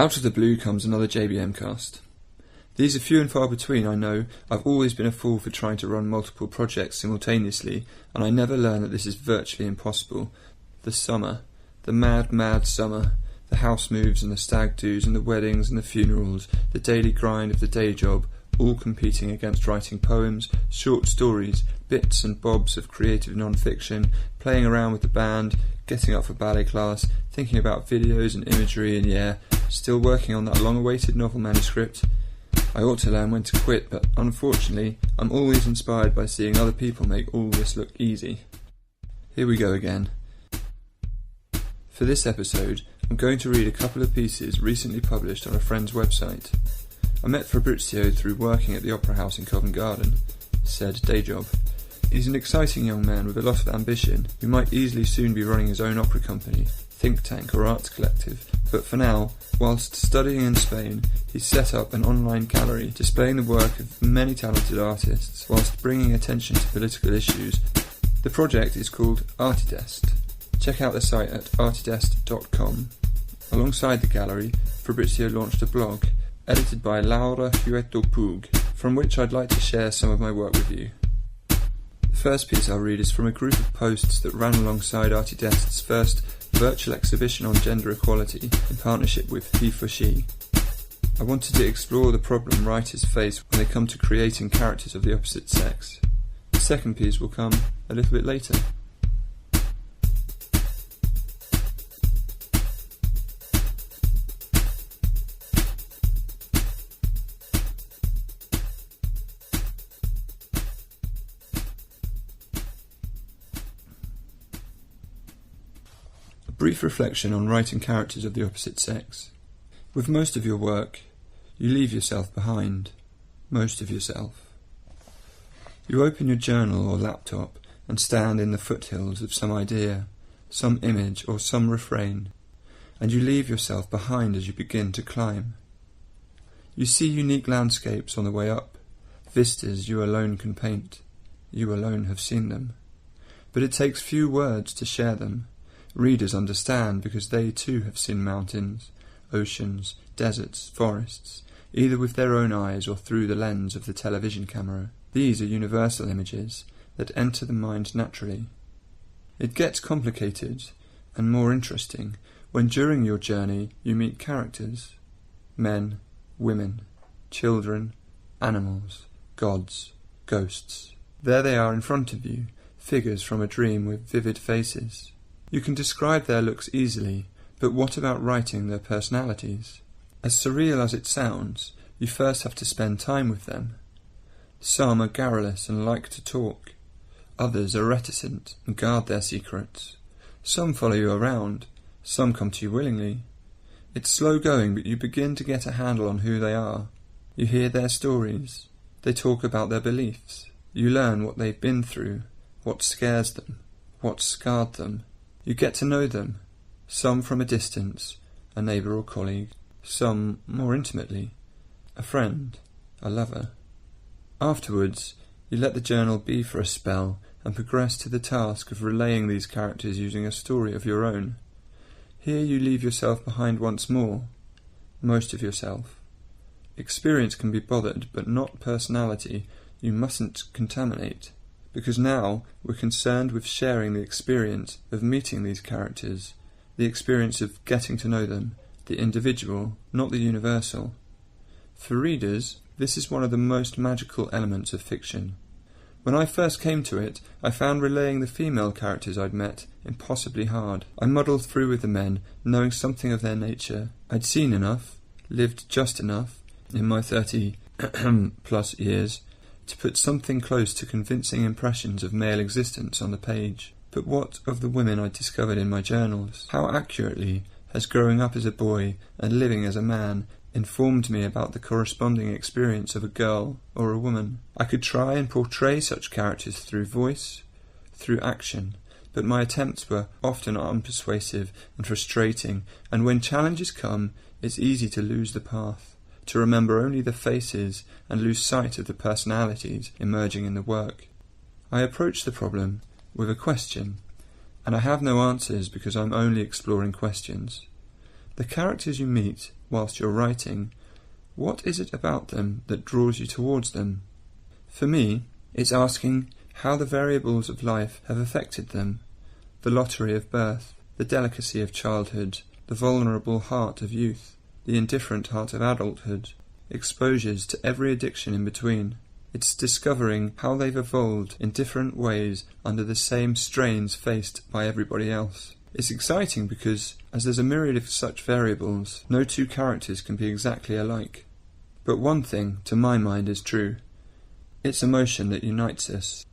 Out of the blue comes another JBMcast. These are few and far between, I know. I've always been a fool for trying to run multiple projects simultaneously, and I never learn that this is virtually impossible. The summer. The mad, mad summer. The house moves and the stag do's and the weddings and the funerals, the daily grind of the day job, all competing against writing poems, short stories, bits and bobs of creative non-fiction, playing around with the band, getting up for ballet class, thinking about videos and imagery, and yeah, still working on that long-awaited novel manuscript. I ought to learn when to quit, but unfortunately, I'm always inspired by seeing other people make all this look easy. Here we go again. For this episode, I'm going to read a couple of pieces recently published on a friend's website. I met Fabrizio through working at the Opera House in Covent Garden, said day job. He's an exciting young man with a lot of ambition who might easily soon be running his own opera company, think tank or arts collective, but for now, whilst studying in Spain, he's set up an online gallery displaying the work of many talented artists whilst bringing attention to political issues. The project is called Artidest. Check out the site at artidest.com. Alongside the gallery, Fabrizio launched a blog, edited by Laura Hueto-Pug, from which I'd like to share some of my work with you. The first piece I'll read is from a group of posts that ran alongside Artidest's first virtual exhibition on gender equality in partnership with He4She. I wanted to explore the problem writers face when they come to creating characters of the opposite sex. The second piece will come a little bit later. Brief reflection on writing characters of the opposite sex. With most of your work, you leave yourself behind. Most of yourself. You open your journal or laptop and stand in the foothills of some idea, some image or some refrain, and you leave yourself behind as you begin to climb. You see unique landscapes on the way up, vistas you alone can paint. You alone have seen them. But it takes few words to share them. Readers understand because they too have seen mountains, oceans, deserts, forests, either with their own eyes or through the lens of the television camera. These are universal images that enter the mind naturally. It gets complicated and more interesting when during your journey you meet characters, men, women, children, animals, gods, ghosts. There they are in front of you, figures from a dream with vivid faces. You can describe their looks easily, but what about writing their personalities? As surreal as it sounds, you first have to spend time with them. Some are garrulous and like to talk. Others are reticent and guard their secrets. Some follow you around. Some come to you willingly. It's slow going, but you begin to get a handle on who they are. You hear their stories. They talk about their beliefs. You learn what they've been through, what scares them, what scarred them. You get to know them, some from a distance, a neighbour or colleague, some more intimately, a friend, a lover. Afterwards, you let the journal be for a spell and progress to the task of relaying these characters using a story of your own. Here you leave yourself behind once more, most of yourself. Experience can be bothered, but not personality. You mustn't contaminate. Because now we're concerned with sharing the experience of meeting these characters, the experience of getting to know them, the individual, not the universal. For readers, this is one of the most magical elements of fiction. When I first came to it, I found relaying the female characters I'd met impossibly hard. I muddled through with the men, knowing something of their nature. I'd seen enough, lived just enough, in my 30+ years, to put something close to convincing impressions of male existence on the page. But what of the women I discovered in my journals? How accurately has growing up as a boy and living as a man informed me about the corresponding experience of a girl or a woman? I could try and portray such characters through voice, through action, but my attempts were often unpersuasive and frustrating, and when challenges come, it's easy to lose the path, to remember only the faces and lose sight of the personalities emerging in the work. I approach the problem with a question, and I have no answers because I'm only exploring questions. The characters you meet whilst you're writing, what is it about them that draws you towards them? For me, it's asking how the variables of life have affected them, the lottery of birth, the delicacy of childhood, the vulnerable heart of youth, the indifferent heart of adulthood, exposures to every addiction in between. It's discovering how they've evolved in different ways under the same strains faced by everybody else. It's exciting because, as there's a myriad of such variables, no two characters can be exactly alike. But one thing, to my mind, is true. It's emotion that unites us.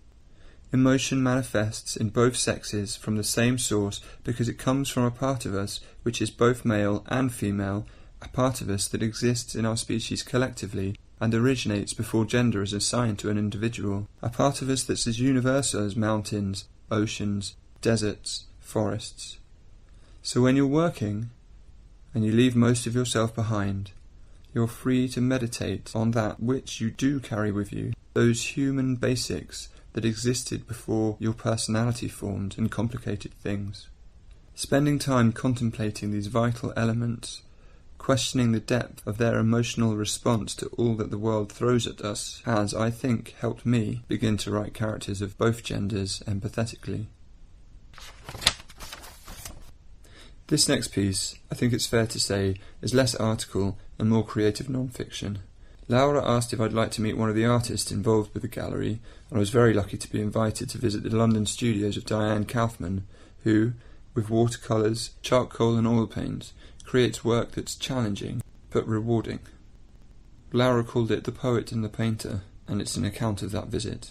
Emotion manifests in both sexes from the same source because it comes from a part of us which is both male and female, a part of us that exists in our species collectively, and originates before gender is assigned to an individual, a part of us that's as universal as mountains, oceans, deserts, forests. So when you're working, and you leave most of yourself behind, you're free to meditate on that which you do carry with you, those human basics that existed before your personality formed and complicated things. Spending time contemplating these vital elements, questioning the depth of their emotional response to all that the world throws at us, has, I think, helped me begin to write characters of both genders empathetically. This next piece, I think it's fair to say, is less article and more creative non-fiction. Laura asked if I'd like to meet one of the artists involved with the gallery, and I was very lucky to be invited to visit the London studios of Dianne Kaufman, who, with watercolours, charcoal and oil paints, creates work that's challenging, but rewarding. Laura called it The Poet and the Painter, and it's an account of that visit.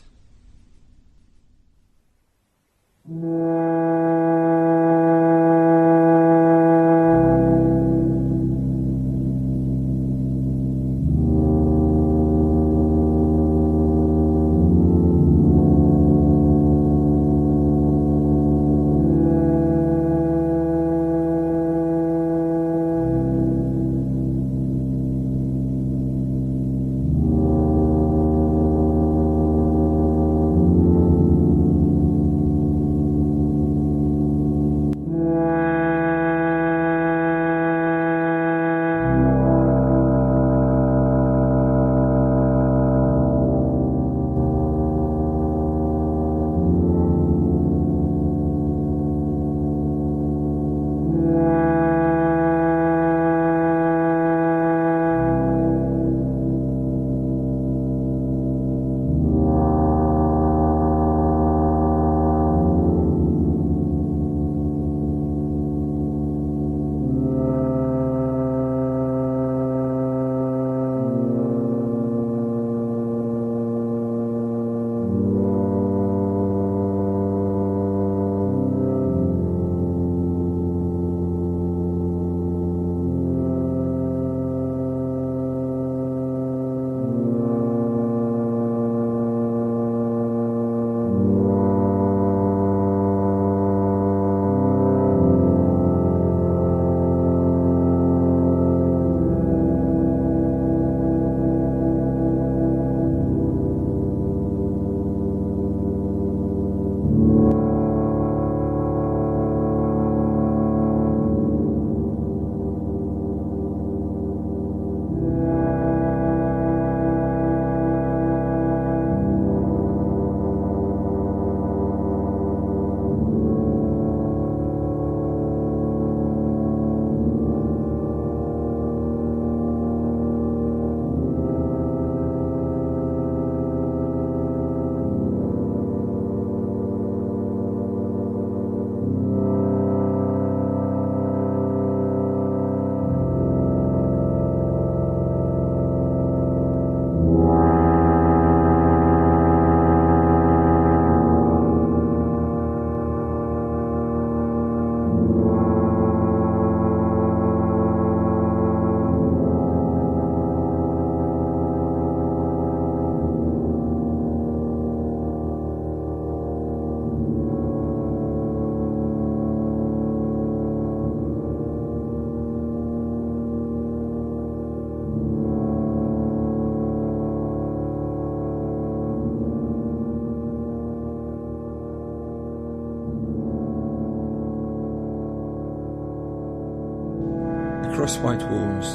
Across white walls,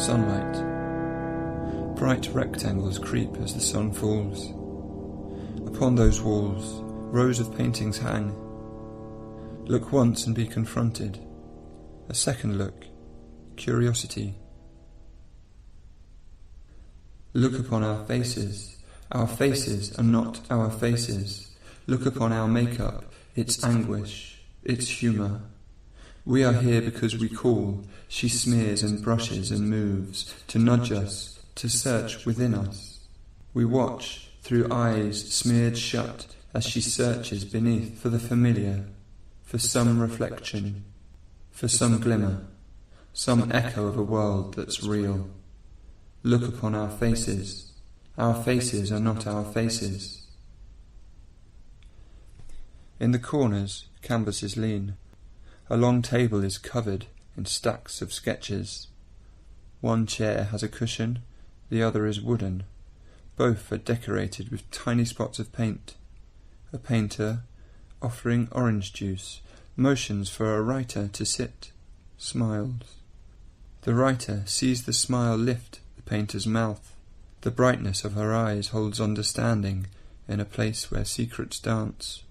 sunlight. Bright rectangles creep as the sun falls. Upon those walls, rows of paintings hang. Look once and be confronted. A second look, curiosity. Look upon our faces. Our faces are not our faces. Look upon our makeup, its anguish, its humour. We are here because we call. She smears and brushes and moves, to nudge us, to search within us. We watch through eyes smeared shut as she searches beneath for the familiar, for some reflection, for some glimmer, some echo of a world that's real. Look upon our faces. Our faces are not our faces. In the corners, canvas is lean. A long table is covered in stacks of sketches. One chair has a cushion, the other is wooden. Both are decorated with tiny spots of paint. A painter, offering orange juice, motions for a writer to sit, smiles. The writer sees the smile lift the painter's mouth. The brightness of her eyes holds understanding in a place where secrets dance.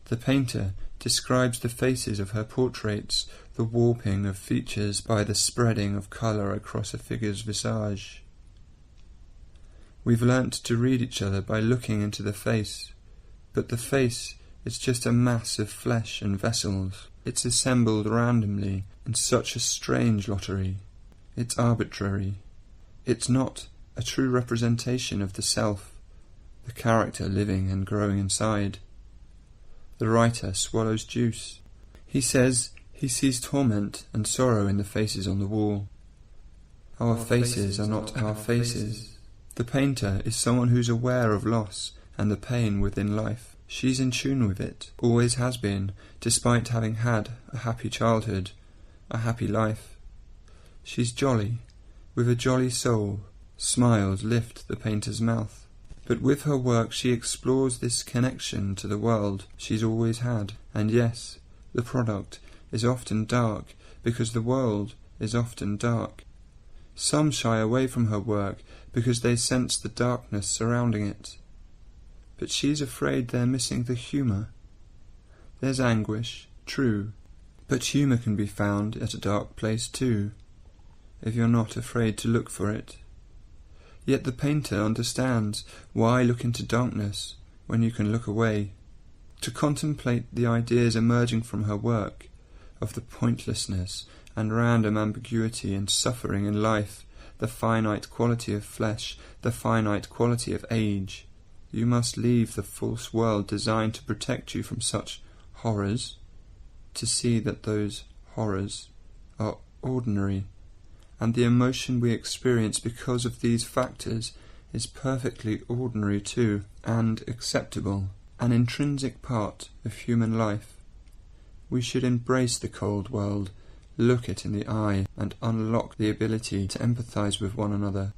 The painter describes the faces of her portraits, the warping of features by the spreading of colour across a figure's visage. We've learnt to read each other by looking into the face, but the face is just a mass of flesh and vessels. It's assembled randomly in such a strange lottery. It's arbitrary. It's not a true representation of the self, the character living and growing inside. The writer swallows juice. He says he sees torment and sorrow in the faces on the wall. Our faces are not our faces. The painter is someone who's aware of loss and the pain within life. She's in tune with it, always has been, despite having had a happy childhood, a happy life. She's jolly, with a jolly soul. Smiles lift the painter's mouth. But with her work she explores this connection to the world she's always had. And yes, the product is often dark, because the world is often dark. Some shy away from her work because they sense the darkness surrounding it. But she's afraid they're missing the humour. There's anguish, true, but humour can be found at a dark place too, if you're not afraid to look for it. Yet the painter understands why look into darkness when you can look away. To contemplate the ideas emerging from her work, of the pointlessness and random ambiguity and suffering in life, the finite quality of flesh, the finite quality of age, you must leave the false world designed to protect you from such horrors, to see that those horrors are ordinary, and the emotion we experience because of these factors is perfectly ordinary too, and acceptable, an intrinsic part of human life. We should embrace the cold world, look it in the eye, and unlock the ability to empathise with one another.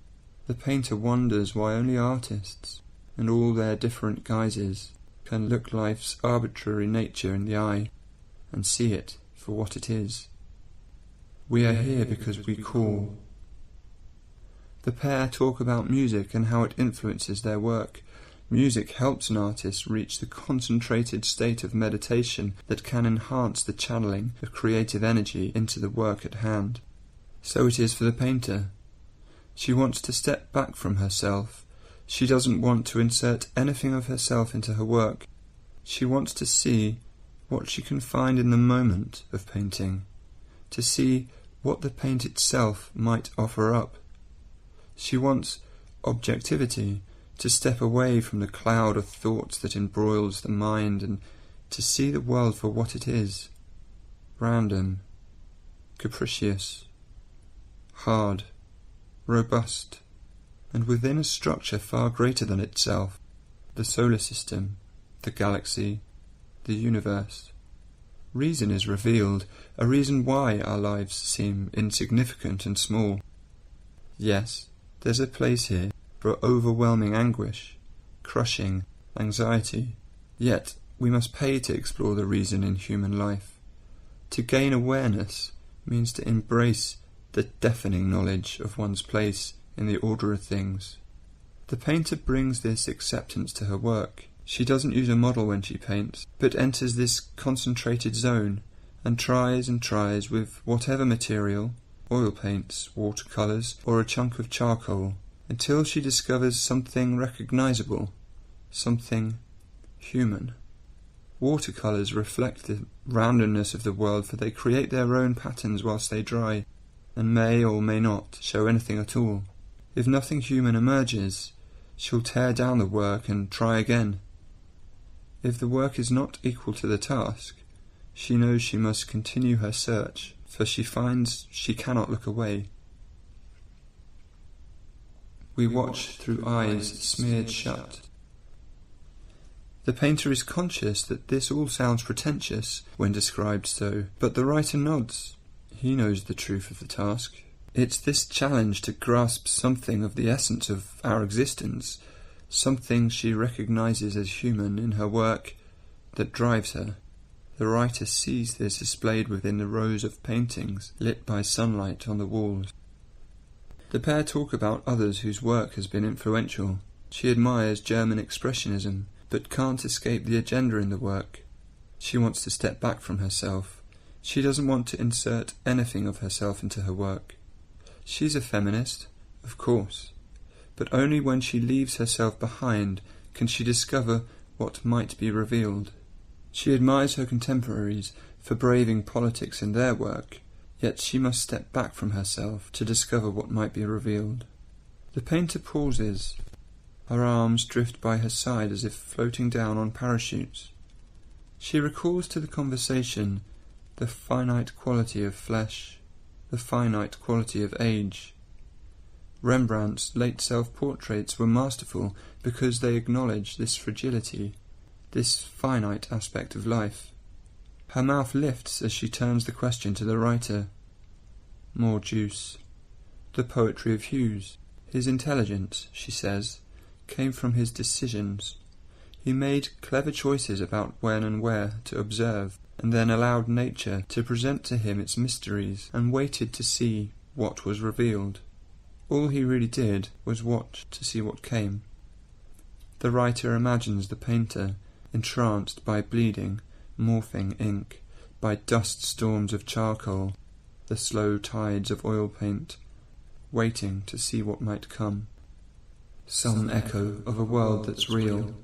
The painter wonders why only artists, in all their different guises, can look life's arbitrary nature in the eye, and see it for what it is. We are here because we call. The pair talk about music and how it influences their work. Music helps an artist reach the concentrated state of meditation that can enhance the channeling of creative energy into the work at hand. So it is for the painter. She wants to step back from herself. She doesn't want to insert anything of herself into her work. She wants to see what she can find in the moment of painting, to see what the paint itself might offer up. She wants objectivity, to step away from the cloud of thoughts that embroils the mind and to see the world for what it is, random, capricious, hard, robust, and within a structure far greater than itself, the solar system, the galaxy, the universe. Reason is revealed, a reason why our lives seem insignificant and small. Yes, there's a place here for overwhelming anguish, crushing anxiety. Yet we must pay to explore the reason in human life. To gain awareness means to embrace the deafening knowledge of one's place in the order of things. The painter brings this acceptance to her work. She doesn't use a model when she paints, but enters this concentrated zone and tries with whatever material, oil paints, watercolours, or a chunk of charcoal, until she discovers something recognizable, something human. Watercolours reflect the randomness of the world, for they create their own patterns whilst they dry, and may or may not show anything at all. If nothing human emerges, she'll tear down the work and try again. If the work is not equal to the task, she knows she must continue her search, for she finds she cannot look away. We watch through eyes smeared shut. The painter is conscious that this all sounds pretentious when described so, but the writer nods. He knows the truth of the task. It's this challenge to grasp something of the essence of our existence, something she recognises as human in her work, that drives her. The writer sees this displayed within the rows of paintings lit by sunlight on the walls. The pair talk about others whose work has been influential. She admires German expressionism, but can't escape the agenda in the work. She wants to step back from herself. She doesn't want to insert anything of herself into her work. She's a feminist, of course, but only when she leaves herself behind can she discover what might be revealed. She admires her contemporaries for braving politics in their work, yet she must step back from herself to discover what might be revealed. The painter pauses. Her arms drift by her side as if floating down on parachutes. She recalls to the conversation the finite quality of flesh, the finite quality of age. Rembrandt's late self-portraits were masterful because they acknowledge this fragility, this finite aspect of life. Her mouth lifts as she turns the question to the writer. More juice. The poetry of Hughes. His intelligence, she says, came from his decisions. He made clever choices about when and where to observe, and then allowed nature to present to him its mysteries, and waited to see what was revealed. All he really did was watch to see what came. The writer imagines the painter, entranced by bleeding, morphing ink, by dust storms of charcoal, the slow tides of oil paint, waiting to see what might come. Some echo of a world that's real.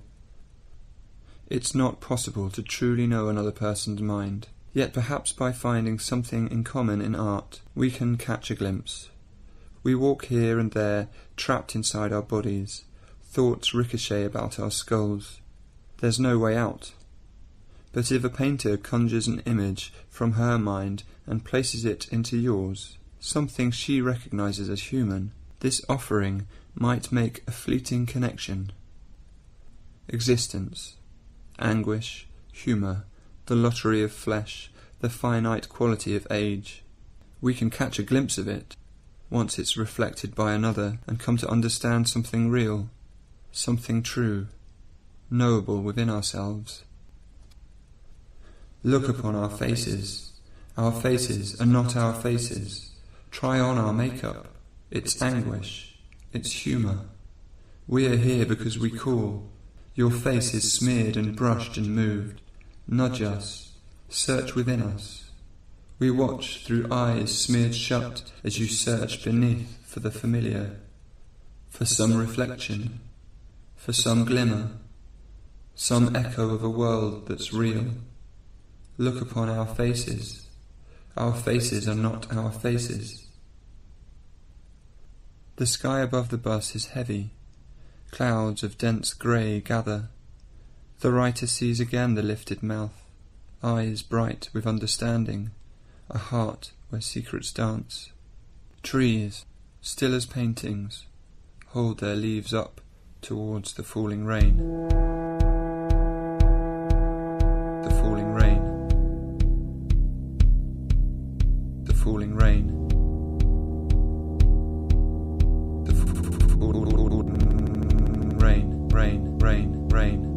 It's not possible to truly know another person's mind, yet perhaps by finding something in common in art, we can catch a glimpse. We walk here and there, trapped inside our bodies. Thoughts ricochet about our skulls. There's no way out. But if a painter conjures an image from her mind and places it into yours, something she recognises as human, this offering might make a fleeting connection. Existence, anguish, humour, the lottery of flesh, the finite quality of age. We can catch a glimpse of it, once it's reflected by another, and come to understand something real, something true, knowable within ourselves. Look upon our faces. Our faces are not our faces. Try on our makeup. It's anguish. It's humour. We are here because we call. Your face is smeared and brushed and moved. Nudge us. Search within us. We watch through eyes smeared shut as you search beneath for the familiar, for some reflection, for some glimmer, some echo of a world that's real. Look upon our faces. Our faces are not our faces. The sky above the bus is heavy. Clouds of dense grey gather. The writer sees again the lifted mouth, eyes bright with understanding, a heart where secrets dance. Trees, still as paintings, hold their leaves up towards the falling rain. The falling rain. The falling rain. Rain.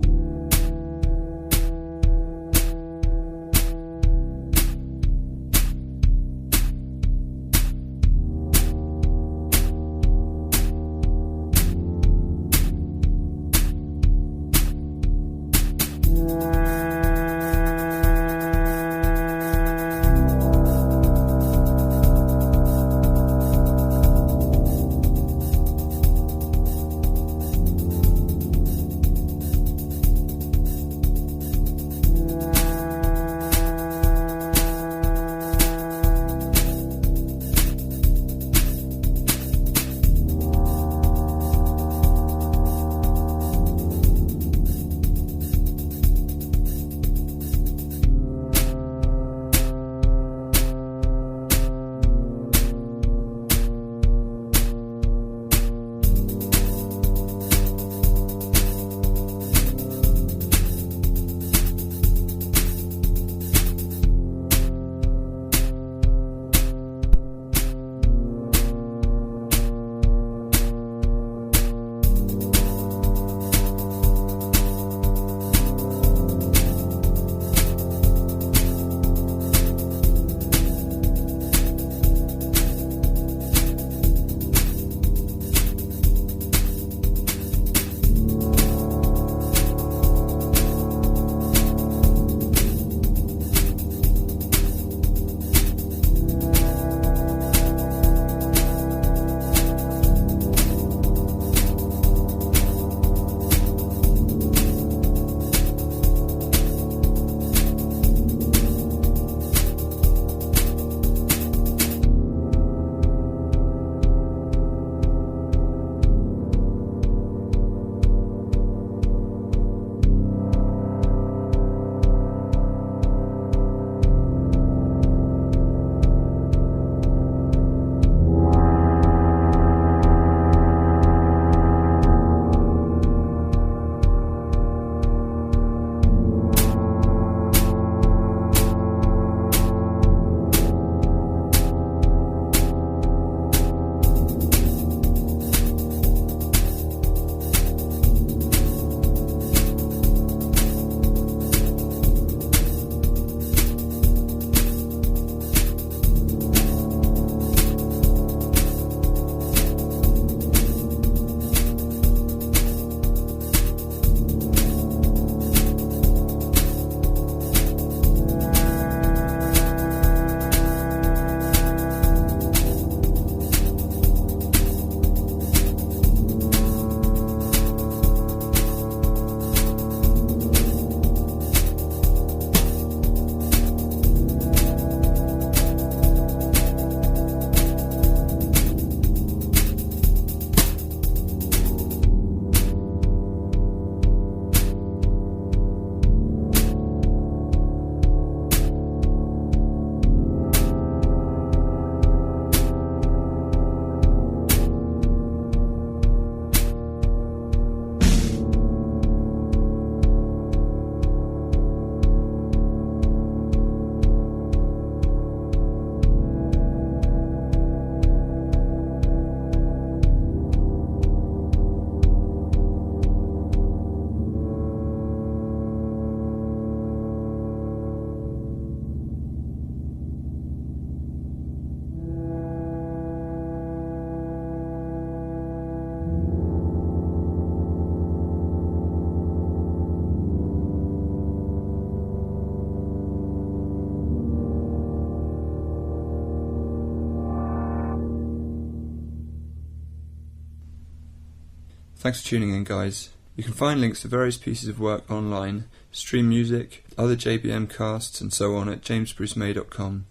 Thanks for tuning in, guys. You can find links to various pieces of work online, stream music, other JBMcasts and so on at jamesbrucemay.com.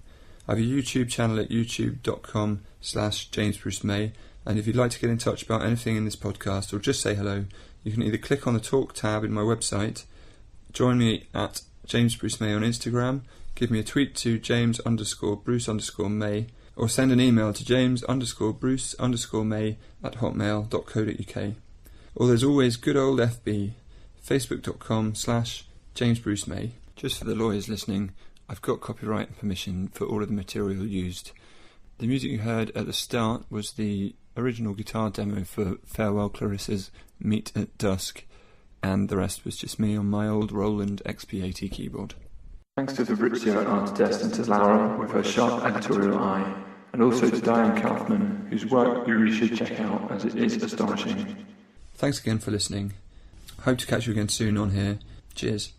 I have a YouTube channel at youtube.com/jamesbrucemay, and if you'd like to get in touch about anything in this podcast or just say hello, you can either click on the Talk tab in my website, join me at James Bruce May on Instagram, give me a tweet to James_Bruce_May, or send an email to James_Bruce_May@hotmail.co.uk. Or there's always good old FB, facebook.com/JamesBruceMay. Just for the lawyers listening, I've got copyright permission for all of the material used. The music you heard at the start was the original guitar demo for Farewell Clarissa's Meet at Dusk, and the rest was just me on my old Roland XP80 keyboard. Thanks to Fabrizio Artist and to Laura with her sharp editorial eye, and also to Dianne Kaufman, whose work you really should check out as it is astonishing. Thanks again for listening. Hope to catch you again soon on here. Cheers.